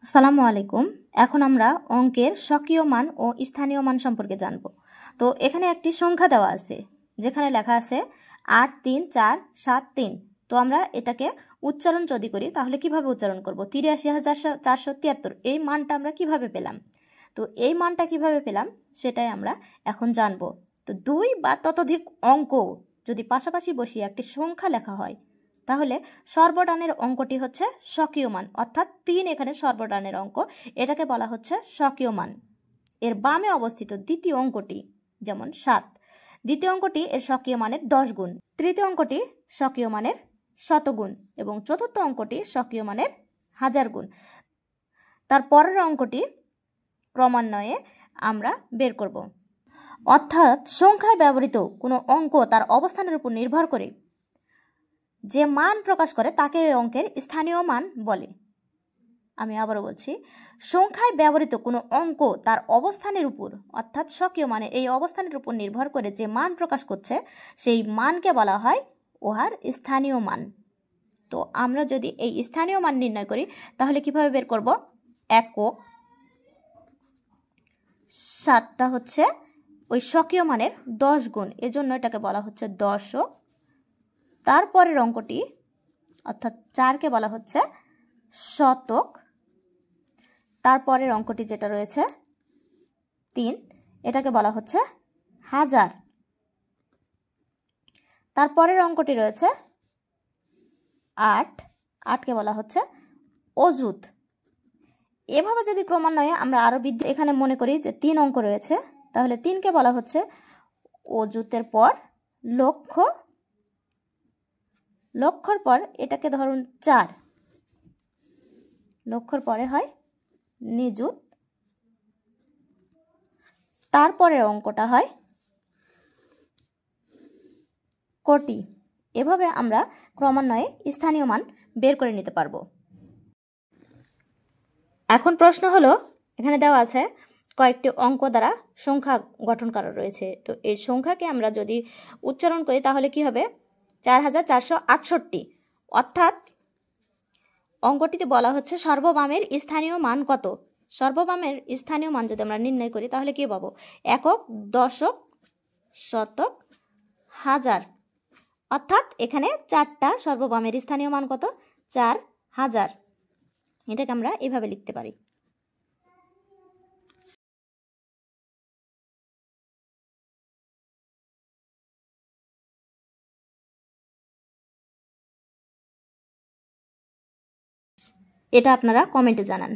আসসালামু আলাইকুম। এখন আমরা অঙ্কের স্বকীয় মান ও স্থানীয় মান সম্পর্কে জানব। তো এখানে একটি সংখ্যা দেওয়া আছে যেখানে লেখা আছে 83473। তো আমরা এটাকে উচ্চারণ যদি করি তাহলে কিভাবে উচ্চারণ করব? ৮৩,৪৭৩। এই মানটা আমরা কিভাবে পেলাম? তো এই মানটা কিভাবে পেলাম সেটাই আমরা এখন জানব। তো 2 বা ততোধিক অঙ্ক যদি পাশাপাশি বসিয়ে একটি সংখ্যা লেখা হয় তাহলে সর্বডানের অঙ্কটি হচ্ছে স্বকীয় মান, অর্থাৎ 3 এখানে সর্বডানের অঙ্ক, এটাকে বলা হচ্ছে স্বকীয় মান। এর বামে অবস্থিত দ্বিতীয় অঙ্কটি যেমন 7, দ্বিতীয় অঙ্কটি এর স্বকীয় মানের 10 গুণ, তৃতীয় অঙ্কটি স্বকীয় মানের 100 গুণ এবং চতুর্থ অঙ্কটি স্বকীয় মানের 1000 গুণ। তার পরের অঙ্কটি ক্রমান্বয়ে আমরা বের করব। অর্থাৎ সংখ্যায় ব্যবহৃত কোনো অঙ্ক তার অবস্থানের উপর নির্ভর করে যে মান প্রকাশ করে তাকে ওই অঙ্কের স্থানীয় মান বলে। আমি আবারও বলছি, সংখ্যায় ব্যবহৃত কোনো অঙ্ক তার অবস্থানের উপর অর্থাৎ স্বকীয় মানে এই অবস্থানের উপর নির্ভর করে যে মান প্রকাশ করছে সেই মানকে বলা হয় উহার স্থানীয় মান। তো আমরা যদি এই স্থানীয় মান নির্ণয় করি তাহলে কিভাবে বের করব? একক 7টা হচ্ছে ওই স্বকীয় মানের 10 গুণ, এজন্য এটাকে বলা হচ্ছে দশক। তারপরের অঙ্কটি অর্থাৎ 4কে বলা হচ্ছে শতক। তারপরের অঙ্কটি যেটা রয়েছে 3, এটাকে বলা হচ্ছে হাজার। তারপরের অঙ্কটি রয়েছে 8, 8কে বলা হচ্ছে অযুত। এভাবে যদি ক্রমান্বয়ে আমরা আরো বৃদ্ধি এখানে মনে করি যে 3 অঙ্ক রয়েছে তাহলে 3কে বলা হচ্ছে অযুতের পর লক্ষ, লক্ষর পর এটাকে ধরুন 4, লক্ষর পরে হয় নিযুত। তারপরের অঙ্কটা হয় কোটি। এভাবে আমরা ক্রমান্বয়ে স্থানীয় মান বের করে নিতে পারবো। এখন প্রশ্ন হলো, এখানে দেওয়া আছে কয়েকটি অঙ্ক দ্বারা সংখ্যা গঠন করা রয়েছে। তো এই সংখ্যাকে আমরা যদি উচ্চারণ করি তাহলে কি হবে? 4468। অর্থাৎ অঙ্কটিতে বলা হচ্ছে সর্ববামের স্থানীয় মান কত। সর্ববামের স্থানীয় মান যদি আমরা নির্ণয় করি তাহলে কি পাবো? একক, দশক, শতক, হাজার। অর্থাৎ এখানে 4টা সর্ববামের স্থানীয় মান কত? 4000। এটাকে আমরা এভাবে লিখতে পারি। এটা আপনারা কমেন্টে জানান।